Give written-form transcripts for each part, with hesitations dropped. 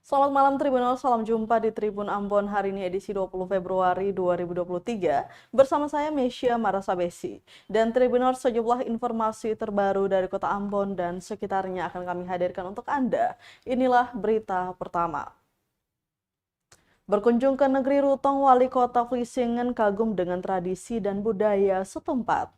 Selamat malam Tribunal, salam jumpa di Tribun Ambon hari ini edisi 20 Februari 2023 bersama saya Mesya Marasabesi. Dan Tribunal, sejumlah informasi terbaru dari kota Ambon dan sekitarnya akan kami hadirkan untuk Anda. Inilah berita pertama. Berkunjung ke negeri Rutong, Wali Kota Vlissingen kagum dengan tradisi dan budaya setempat.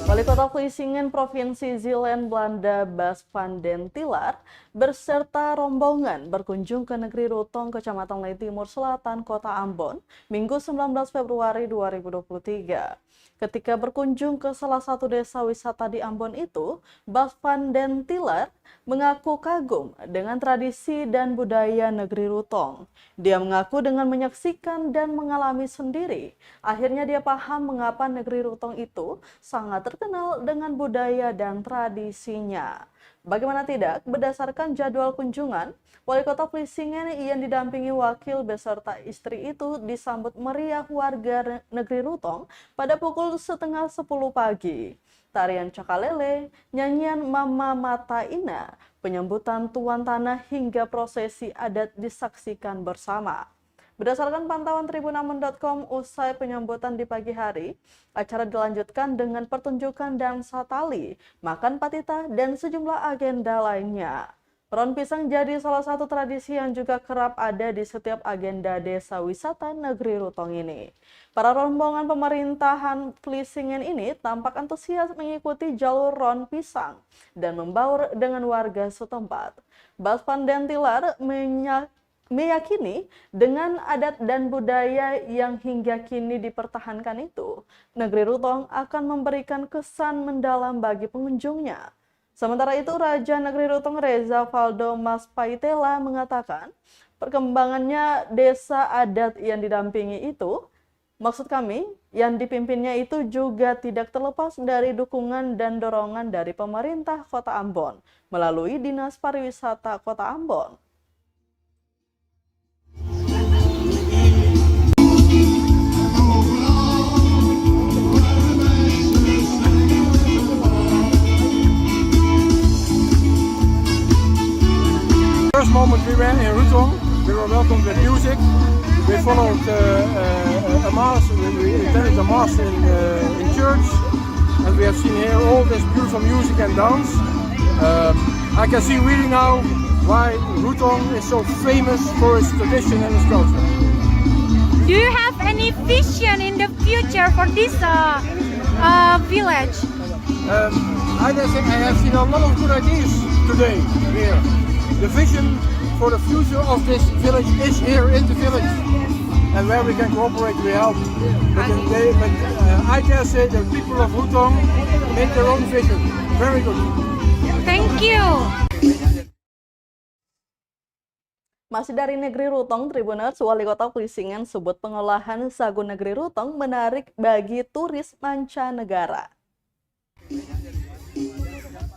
Wali Kota Vlissingen Provinsi Zeeland-Belanda Bas van den Tillaer berserta rombongan berkunjung ke negeri Rutong, Kecamatan Lei Timur Selatan, Kota Ambon, Minggu 19 Februari 2023. Ketika berkunjung ke salah satu desa wisata di Ambon itu, Bas van den Tillaer mengaku kagum dengan tradisi dan budaya negeri Rutong. Dia mengaku dengan menyaksikan dan mengalami sendiri, akhirnya dia paham mengapa negeri Rutong itu sangat terkenal dengan budaya dan tradisinya. Bagaimana tidak, berdasarkan jadwal kunjungan, Wali Kota Vlissingen yang didampingi wakil beserta istri itu disambut meriah warga negeri Rutong pada pukul setengah 10 pagi. Tarian cakalele, nyanyian Mama Mata Ina, penyambutan tuan tanah hingga prosesi adat disaksikan bersama. Berdasarkan pantauan tribunambon.com, usai penyambutan di pagi hari, acara dilanjutkan dengan pertunjukan dansa tali, makan patita, dan sejumlah agenda lainnya. Ron pisang jadi salah satu tradisi yang juga kerap ada di setiap agenda desa wisata negeri Rutong ini. Para rombongan pemerintahan Vlissingen ini tampak antusias mengikuti jalur ron pisang dan membaur dengan warga setempat. Bas van den Tillaer meyakini dengan adat dan budaya yang hingga kini dipertahankan itu, negeri Rutong akan memberikan kesan mendalam bagi pengunjungnya. Sementara itu, Raja Negeri Rutong Reza Valdo Mas Paitela mengatakan, perkembangannya desa adat yang didampingi itu, maksud kami, yang dipimpinnya itu juga tidak terlepas dari dukungan dan dorongan dari pemerintah Kota Ambon melalui Dinas Pariwisata Kota Ambon. First moment we were in Rutong, we were welcomed with music. We followed a mass. We attended a mass in church, and we have seen here all this beautiful music and dance. I can see really now why Rutong is so famous for its tradition and its culture. Do you have any vision in the future for this village? I have seen a lot of good ideas today here. The vision for the future of this village is here in the village, and where we can cooperate, we help. But I can say the people of Rutong make their own vision. Very good. Thank you. Masih dari negeri Rutong, Tribuners, Wali Kota Vlissingen sebut pengolahan sagu negeri Rutong menarik bagi turis mancanegara.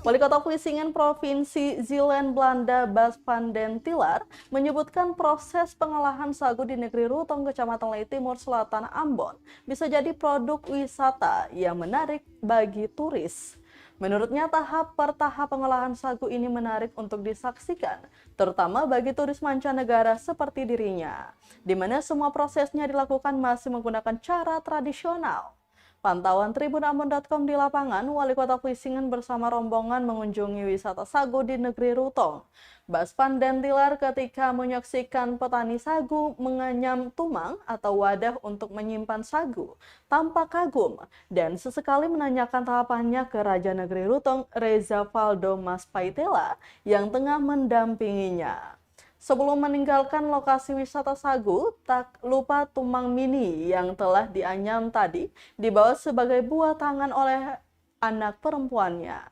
Wali Kota Vlissingen Provinsi Zeeland-Belanda Bas van den Tillaer menyebutkan proses pengolahan sagu di negeri Rutong, Kecamatan Lei Timur Selatan, Ambon bisa jadi produk wisata yang menarik bagi turis. Menurutnya tahap per tahap pengolahan sagu ini menarik untuk disaksikan, terutama bagi turis mancanegara seperti dirinya, di mana semua prosesnya dilakukan masih menggunakan cara tradisional. Pantauan tribunambon.com di lapangan, Wali Kota Vlissingen bersama rombongan mengunjungi wisata sagu di negeri Rutong. Bas van den Tillaer ketika menyaksikan petani sagu menganyam tumang atau wadah untuk menyimpan sagu, tampak kagum dan sesekali menanyakan tahapannya ke Raja Negeri Rutong Reza Valdo Mas Paitela yang tengah mendampinginya. Sebelum meninggalkan lokasi wisata sagu, tak lupa tumang mini yang telah dianyam tadi dibawa sebagai buah tangan oleh anak perempuannya.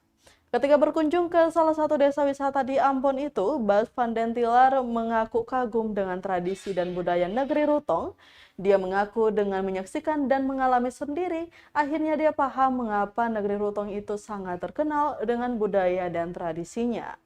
Ketika berkunjung ke salah satu desa wisata di Ambon itu, Bas van den Tillaer mengaku kagum dengan tradisi dan budaya negeri Rutong. Dia mengaku dengan menyaksikan dan mengalami sendiri, akhirnya dia paham mengapa negeri Rutong itu sangat terkenal dengan budaya dan tradisinya.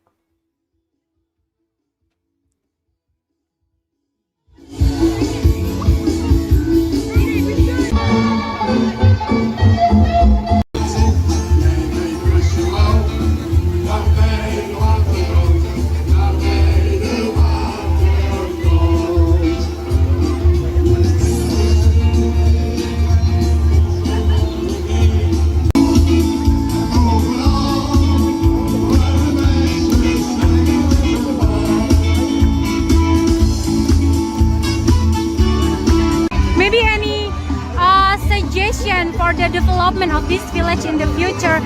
for the development of this village in the future,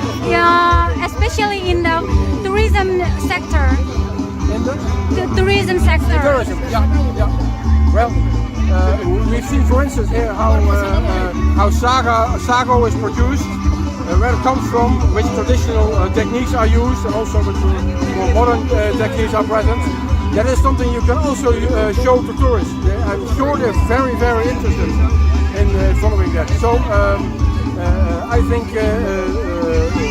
especially in the tourism sector. In The tourism sector. tourism, yeah. Well, we've seen, for instance, here how sago is produced, where it comes from, which traditional techniques are used, and also which more modern techniques are present. That is something you can also show to tourists. I'm sure they're very, very interested in following that. So I think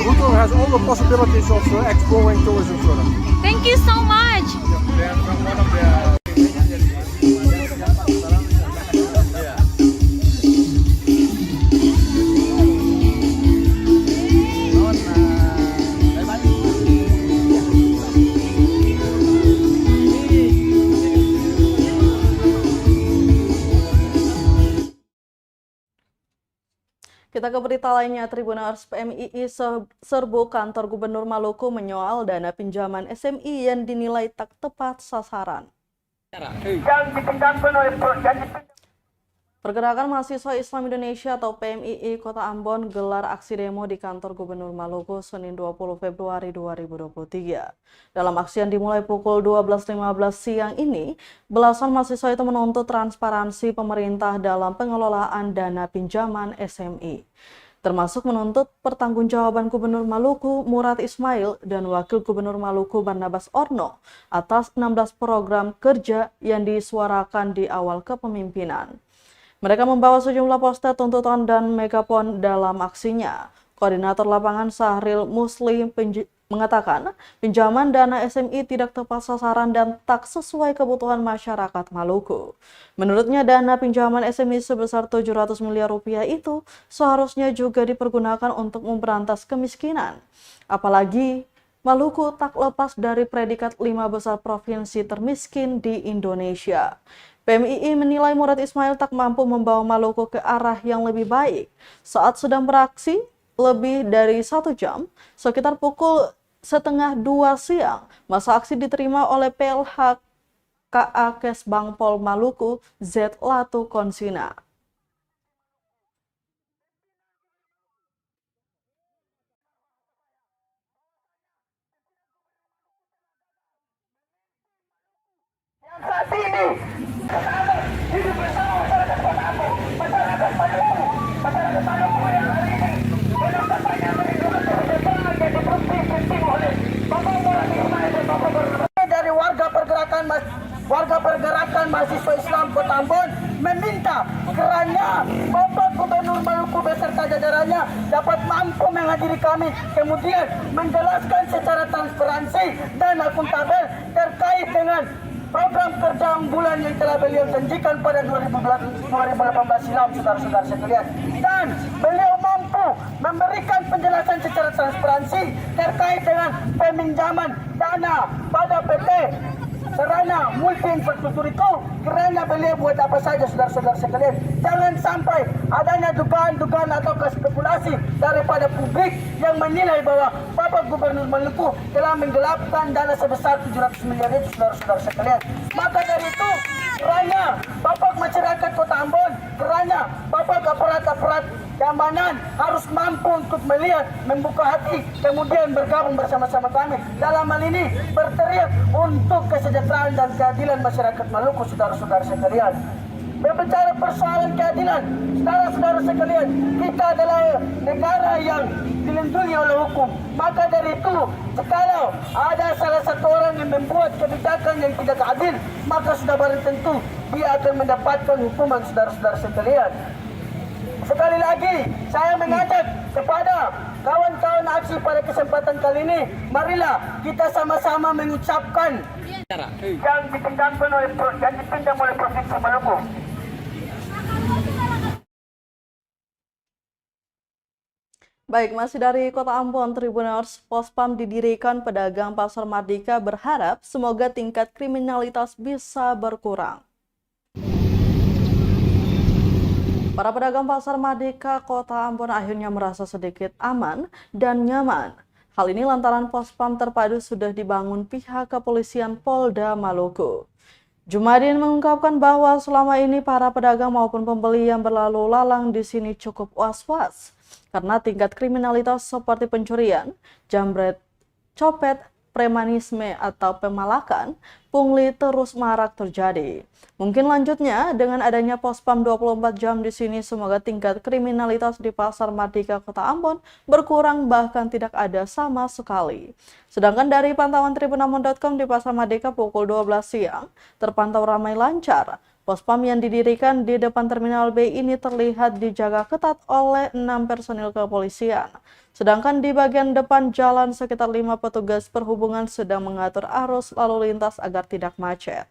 Hutong has all the possibilities of exploring tourism further. Thank you so much. Kita ke berita lainnya, Tribuners PMII serbu kantor Gubernur Maluku menyoal dana pinjaman SMI yang dinilai tak tepat sasaran. Pergerakan Mahasiswa Islam Indonesia atau PMII Kota Ambon gelar aksi demo di kantor Gubernur Maluku Senin 20 Februari 2023. Dalam aksi yang dimulai pukul 12.15 siang ini, belasan mahasiswa itu menuntut transparansi pemerintah dalam pengelolaan dana pinjaman SMI. Termasuk menuntut pertanggungjawaban Gubernur Maluku Murad Ismail dan Wakil Gubernur Maluku Barnabas Orno atas 16 program kerja yang disuarakan di awal kepemimpinan. Mereka membawa sejumlah poster tuntutan dan megapon dalam aksinya. Koordinator lapangan Sahril Muslim mengatakan pinjaman dana SMI tidak tepat sasaran dan tak sesuai kebutuhan masyarakat Maluku. Menurutnya dana pinjaman SMI sebesar 700 miliar rupiah itu seharusnya juga dipergunakan untuk memberantas kemiskinan. Apalagi Maluku tak lepas dari predikat 5 besar provinsi termiskin di Indonesia. PMII menilai Murad Ismail tak mampu membawa Maluku ke arah yang lebih baik. Saat sedang beraksi lebih dari 1 jam, sekitar pukul 1:30 siang, masa aksi diterima oleh PLH KA Kesbangpol Maluku Z Latu Konsina. Saat ini hidup bersama masyarakat Kota Ambon, masyarakat Maluku yang hari ini belum dampaknya merindukan kesejahteraan yang diprovinsi oleh Bapak Murad Ismail dan Bapak Barnabas. Dari warga pergerakan mahasiswa Islam Kota Ambon meminta kiranya Bapak Gubernur Maluku beserta jajarannya dapat mampu menghadiri kami, kemudian menjelaskan secara transparansi dan akuntabel terkait dengan program kerja unggulan yang telah beliau janjikan pada 2018 silam, saudara-saudara sekalian. Dan beliau mampu memberikan penjelasan secara transparansi terkait dengan peminjaman dana pada PT Sarana Multi Infrastruktur itu, kiranya beliau buat apa saja, saudara-saudara sekalian. Jangan sampai adanya dugaan-dugaan atau spekulasi daripada publik yang menilai bahwa Bapak Gubernur Maluku telah menggelapkan dana sebesar 700 miliar itu, saudara-saudara sekalian. Maka dari itu, kiranya Bapak masyarakat Kota Ambon, kiranya Bapak aparat-aparat keamanan harus mampu untuk melihat, membuka hati, kemudian bergabung bersama-sama kami. Dalam hal ini berteriak untuk kesejahteraan dan keadilan masyarakat Maluku, saudara-saudara sekalian. Berbicara persoalan keadilan, saudara-saudara sekalian, kita adalah negara yang dilindungi oleh hukum. Maka dari itu, jikalau ada salah satu orang yang membuat kebijakan yang tidak adil, maka sudah barang tentu dia akan mendapatkan hukuman, saudara-saudara sekalian. Sekali lagi, saya mengajak kepada kawan-kawan aksi pada kesempatan kali ini, marilah kita sama-sama mengucapkan yang dipinjam oleh Provinsi Maluku. Baik, masih dari Kota Ambon, Tribuners, Pospam didirikan pedagang Pasar Mardika berharap semoga tingkat kriminalitas bisa berkurang. Para pedagang Pasar Mardika Kota Ambon akhirnya merasa sedikit aman dan nyaman. Hal ini lantaran Pospam terpadu sudah dibangun pihak kepolisian Polda Maluku. Jumadin mengungkapkan bahwa selama ini para pedagang maupun pembeli yang berlalu lalang di sini cukup was-was. karena tingkat kriminalitas seperti pencurian, jambret, copet, premanisme atau pemalakan, pungli terus marak terjadi. Mungkin lanjutnya dengan adanya Pospam 24 jam di sini semoga tingkat kriminalitas di Pasar Mardika Kota Ambon berkurang bahkan tidak ada sama sekali. Sedangkan dari pantauan tribunambon.com di Pasar Mardika pukul 12 siang terpantau ramai lancar. Pospam yang didirikan di depan Terminal B ini terlihat dijaga ketat oleh 6 personil kepolisian. Sedangkan di bagian depan jalan sekitar 5 petugas perhubungan sedang mengatur arus lalu lintas agar tidak macet.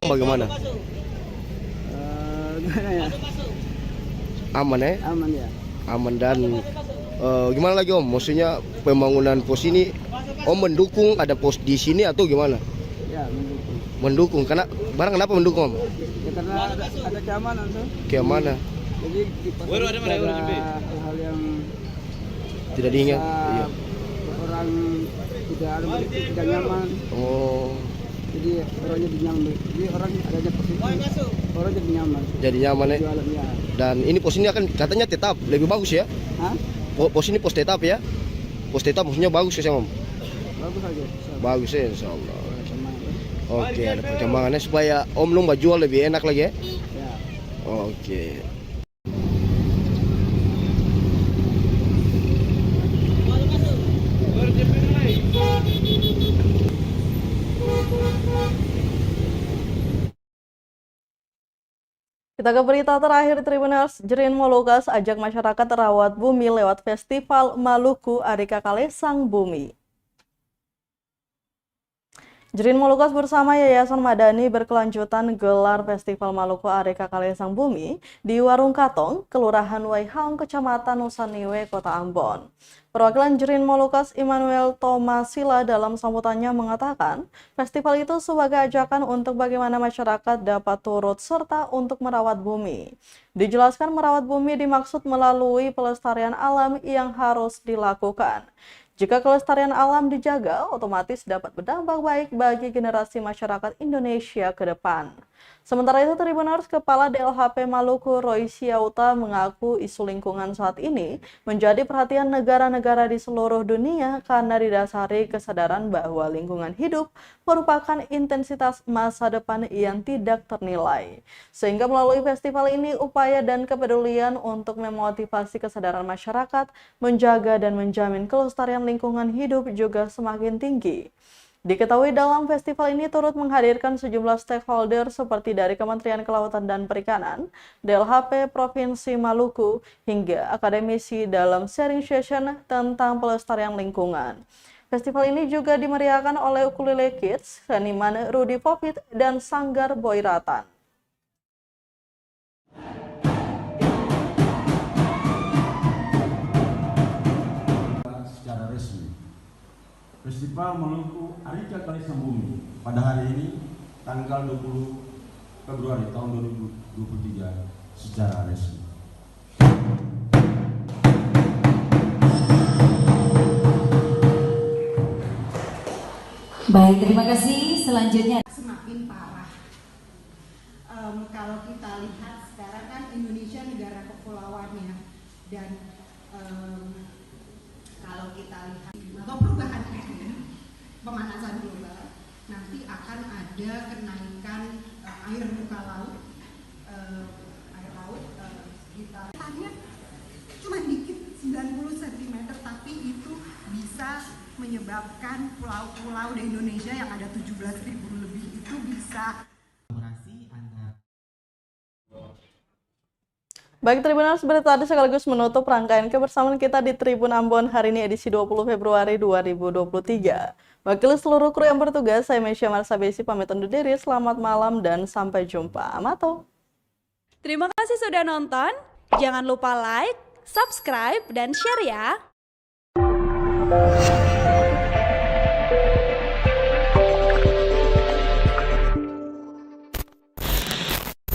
Bagaimana? Gimana ya? Aman ya? Aman ya. Aman dan gimana lagi Om? Maksudnya pembangunan pos ini Om mendukung ada pos di sini atau gimana? Ya, mendukung. Mendukung karena kenapa mendukung Om? Ya, karena ada keamanan tuh. Keamanan. Jadi di pos ada hal-hal yang Tidak diingat. bisa Iya. orang tidak nyaman. Oh, Jadi orang jadi nyaman. Jadi orang adanya positif. Orang jadi nyaman. jadi nyaman ya. Jualannya. Dan ini pos ini akan katanya tetap lebih bagus ya? Hah? Pos ini pos tetap ya? Pos tetap maksudnya bagus ya Om? Bagus aja. Bagus ya Insya Allah. Sama. Oke, ada perkembangannya supaya Om lu jual lebih enak lagi ya? Ya. Oke. Kita ke berita terakhir Tribuners, Jerin Molucas ajak masyarakat rawat bumi lewat Festival Maluku Arika Kalesang Bumi. Jerin Molucas bersama Yayasan Madani berkelanjutan gelar Festival Maluku Arika Kalesang Bumi di Warung Katong, Kelurahan Waihaung, Kecamatan Nusaniwe, Kota Ambon. Perwakilan Jerin Molucas Immanuel Thomasila dalam sambutannya mengatakan, festival itu sebagai ajakan untuk bagaimana masyarakat dapat turut serta untuk merawat bumi. Dijelaskan merawat bumi dimaksud melalui pelestarian alam yang harus dilakukan. Jika kelestarian alam dijaga, otomatis dapat berdampak baik bagi generasi masyarakat Indonesia ke depan. Sementara itu, Tribuners, Kepala DLHP Maluku Roy Siauta mengaku isu lingkungan saat ini menjadi perhatian negara-negara di seluruh dunia karena didasari kesadaran bahwa lingkungan hidup merupakan intensitas masa depan yang tidak ternilai. Sehingga melalui festival ini, upaya dan kepedulian untuk memotivasi kesadaran masyarakat, menjaga dan menjamin kelestarian lingkungan hidup juga semakin tinggi. Diketahui dalam festival ini turut menghadirkan sejumlah stakeholder seperti dari Kementerian Kelautan dan Perikanan, DLHP Provinsi Maluku, hingga akademisi dalam sharing session tentang pelestarian lingkungan. Festival ini juga dimeriahkan oleh Ukulele Kids, seniman Rudy Popit, dan Sanggar Boyratan. Secara resmi, Festival Maluku Arika Kalesang Bumi pada hari ini tanggal 20 Februari tahun 2023 secara resmi. Baik, terima kasih. Selanjutnya semakin parah. Kalau kita lihat sekarang kan Indonesia negara kepulauan ya, dan kalau kita lihat atau perubahan iklim, pemanasan global, nanti akan ada kenaikan air muka laut, kita tanya cuma dikit 90 cm, tapi itu menyebabkan pulau-pulau di Indonesia yang ada 17.000 lebih itu bisa. Baik Tribuners, berita tadi sekaligus menutup rangkaian kebersamaan kita di Tribun Ambon hari ini edisi 20 Februari 2023. Wakil seluruh kru yang bertugas, saya Mesya Marsabesi pamit undur diri. Selamat malam dan sampai jumpa. Amato. Terima kasih sudah nonton. Jangan lupa like, subscribe, dan share ya.